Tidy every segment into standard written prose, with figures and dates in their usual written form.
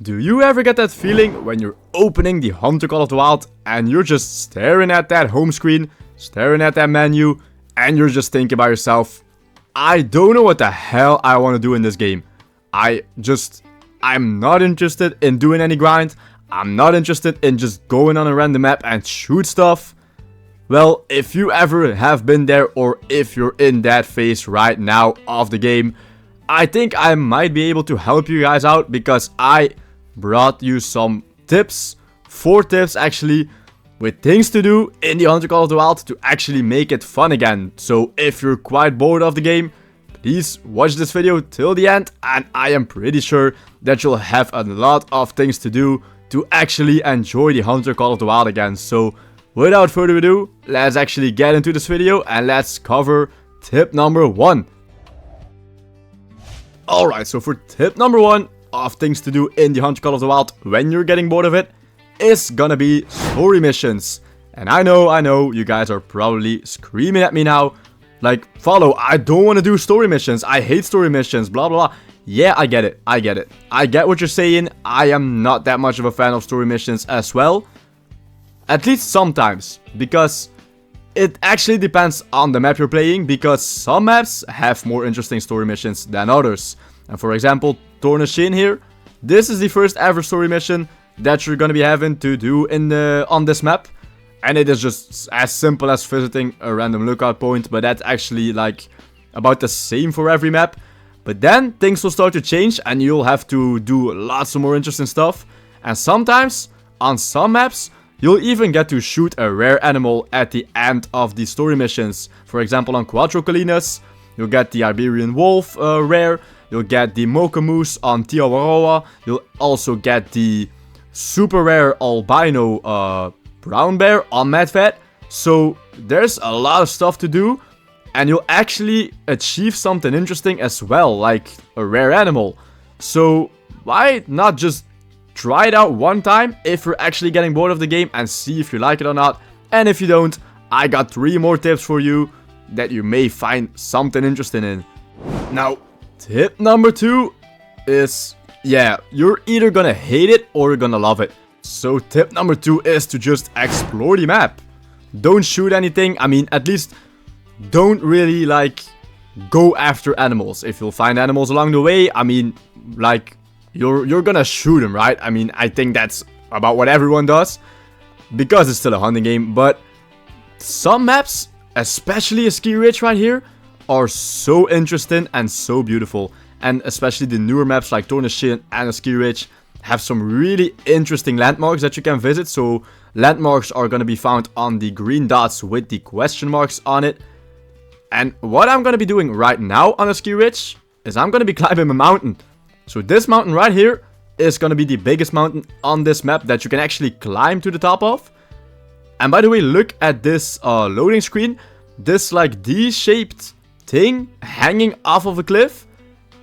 Do you ever get that feeling when you're opening the Hunter Call of the Wild and you're just staring at that home screen, staring at that menu, and you're just thinking about yourself, I don't know what the hell I want to do in this game. I'm not interested in doing any grind. I'm not interested in just going on a random map and shoot stuff. Well, if you ever have been there or if you're in that phase right now of the game, I think I might be able to help you guys out because I brought you some tips, 4 tips actually, with things to do in the Hunter Call of the Wild to actually make it fun again. So if you're quite bored of the game, please watch this video till the end and I am pretty sure that you'll have a lot of things to do to actually enjoy the Hunter Call of the Wild again. So without further ado, let's actually get into this video and let's cover tip number 1. Alright, so for tip number 1 of things to do in the Hunter Call of the Wild when you're getting bored of it is gonna be story missions. And I know, you guys are probably screaming at me now, like, Fallow, I don't want to do story missions, I hate story missions, blah blah blah. Yeah, I get it, I get what you're saying. I am not that much of a fan of story missions as well. At least sometimes, because it actually depends on the map you're playing, because some maps have more interesting story missions than others. And for example, Tornashin here, this is the first ever story mission that you're gonna be having to do on this map. And it is just as simple as visiting a random lookout point, but that's actually like about the same for every map. But then things will start to change and you'll have to do lots of more interesting stuff. And sometimes, on some maps, you'll even get to shoot a rare animal at the end of the story missions. For example, on Quattro Colinas, you'll get the Iberian Wolf rare. You'll get the Mocha Moose on Tiawaroa. You'll also get the super rare albino brown bear on Medved. So there's a lot of stuff to do. And you'll actually achieve something interesting as well, like a rare animal. So why not just try it out one time if you're actually getting bored of the game and see if you like it or not. And if you don't, I got 3 more tips for you that you may find something interesting in. Now, tip number 2 is, yeah, you're either gonna hate it or you're gonna love it. So tip number 2 is to just explore the map. Don't shoot anything. I mean, at least don't really like go after animals. If you'll find animals along the way, I mean, like, you're gonna shoot them, right? I mean, I think that's about what everyone does, because it's still a hunting game. But some maps, especially a ski ridge right here, are so interesting and so beautiful. And especially the newer maps like Tornashin and a ski ridge have some really interesting landmarks that you can visit. So landmarks are gonna be found on the green dots with the question marks on it. And what I'm gonna be doing right now on a ski ridge is I'm gonna be climbing a mountain. So this mountain right here is gonna be the biggest mountain on this map that you can actually climb to the top of. And by the way, look at this loading screen. This like D-shaped thing hanging off of a cliff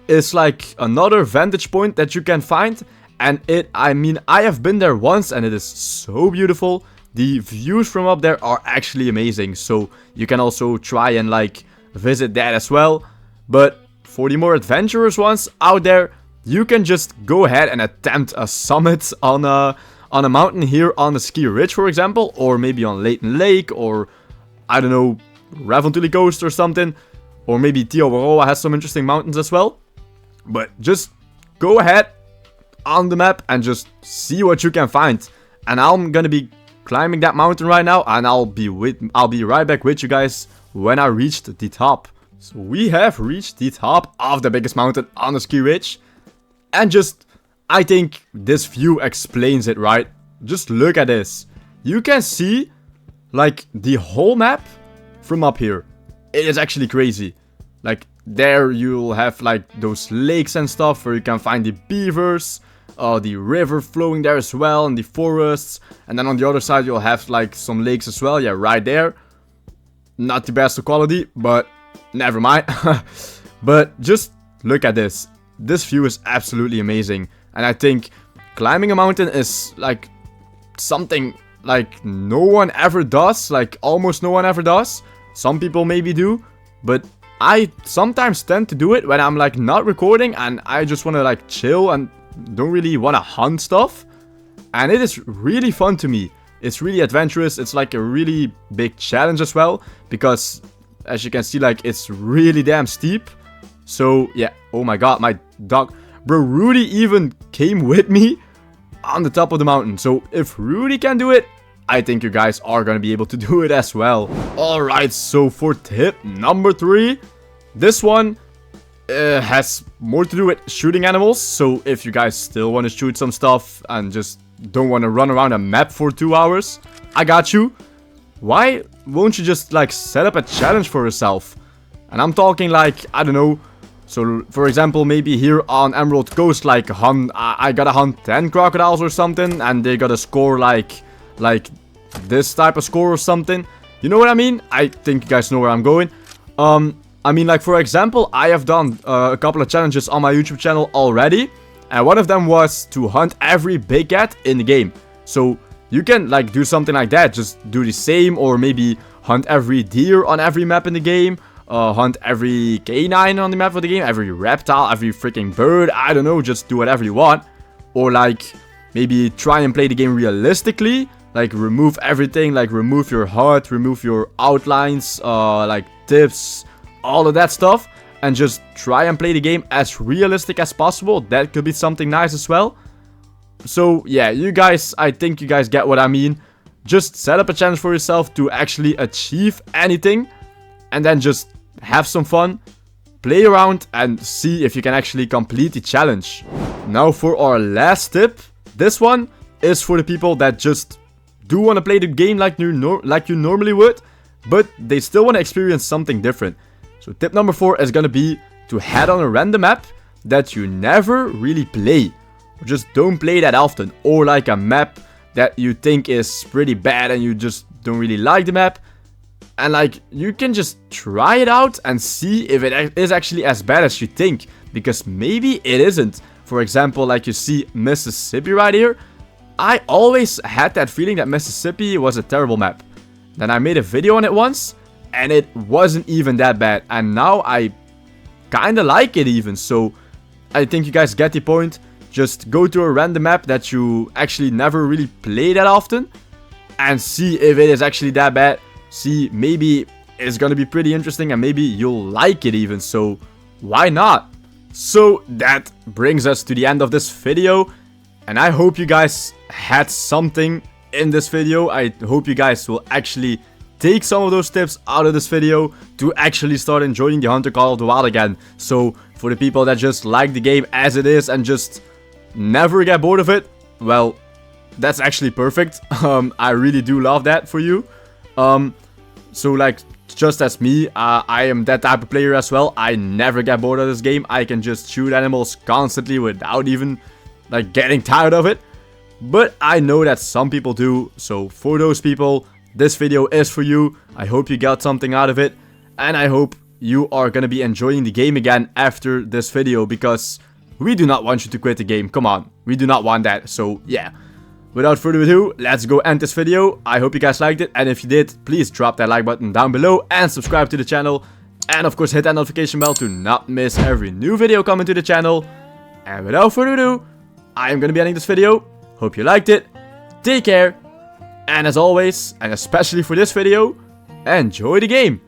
is like another vantage point that you can find. And I mean, I have been there once and it is so beautiful. The views from up there are actually amazing. So you can also try and like visit that as well. But for the more adventurous ones out there, you can just go ahead and attempt a summit on a mountain here on the ski ridge, for example. Or maybe on Leighton Lake, or I don't know, Raventuli Coast or something. Or maybe Tiawaroa has some interesting mountains as well. But just go ahead on the map and just see what you can find. And I'm gonna be climbing that mountain right now, and I'll be right back with you guys when I reached the top. So we have reached the top of the biggest mountain on the ski ridge. And just, I think this view explains it, right? Just look at this. You can see like the whole map from up here. It is actually crazy. Like there you'll have like those lakes and stuff where you can find the beavers. The river flowing there as well, and the forests. And then on the other side you'll have like some lakes as well. Yeah, right there. Not the best of quality, but never mind. But just look at this. This view is absolutely amazing. And I think climbing a mountain is like something like no one ever does. Like almost no one ever does. Some people maybe do, but I sometimes tend to do it when I'm like not recording and I just want to like chill and don't really want to hunt stuff. And it is really fun to me. It's really adventurous. It's like a really big challenge as well. Because, as you can see, like, it's really damn steep. So, yeah. Oh my god, my dog. Bro, Rudy even came with me on the top of the mountain. So, if Rudy can do it, I think you guys are going to be able to do it as well. Alright, so for tip number 3. This one has more to do with shooting animals. So, if you guys still want to shoot some stuff and just don't want to run around a map for 2 hours, I got you. Why won't you just, like, set up a challenge for yourself? And I'm talking, like, I don't know. So, for example, maybe here on Emerald Coast, like, I gotta hunt 10 crocodiles or something, and they gotta score, like this type of score or something. You know what I mean? I think you guys know where I'm going. I mean, like, for example, I have done a couple of challenges on my YouTube channel already. And one of them was to hunt every big cat in the game. So, you can, like, do something like that. Just do the same, or maybe hunt every deer on every map in the game. Hunt every canine on the map of the game. Every reptile, every freaking bird. I don't know, just do whatever you want. Or, like, maybe try and play the game realistically. Like, remove everything. Like, remove your HUD, remove your outlines, like, tips, all of that stuff. And just try and play the game as realistic as possible. That could be something nice as well. So, yeah, you guys, I think you guys get what I mean. Just set up a challenge for yourself to actually achieve anything. And then just have some fun. Play around and see if you can actually complete the challenge. Now for our last tip. This one is for the people that just do want to play the game like you normally would, but they still want to experience something different. So tip number 4 is going to be to head on a random map that you never really play. Or just don't play that often. Or like a map that you think is pretty bad and you just don't really like the map. And like, you can just try it out and see if it is actually as bad as you think. Because maybe it isn't. For example, like you see Mississippi right here. I always had that feeling that Mississippi was a terrible map. Then I made a video on it once, and it wasn't even that bad. And now I kinda like it even. So I think you guys get the point. Just go to a random map that you actually never really play that often. And see if it is actually that bad. See, maybe it's gonna be pretty interesting and maybe you'll like it even. So why not? So that brings us to the end of this video. And I hope you guys had something in this video. I hope you guys will actually take some of those tips out of this video to actually start enjoying the Hunter Call of the Wild again. So for the people that just like the game as it is and just never get bored of it, well, that's actually perfect. I really do love that for you. So like, just as me, I am that type of player as well. I never get bored of this game. I can just shoot animals constantly without even like getting tired of it. But I know that some people do. So for those people, this video is for you. I hope you got something out of it. And I hope you are gonna be enjoying the game again after this video. Because we do not want you to quit the game. Come on. We do not want that. So yeah. Without further ado, let's go end this video. I hope you guys liked it. And if you did, please drop that like button down below. And subscribe to the channel. And of course, hit that notification bell to not miss every new video coming to the channel. And without further ado, I am going to be ending this video. Hope you liked it. Take care. And as always, and especially for this video, enjoy the game.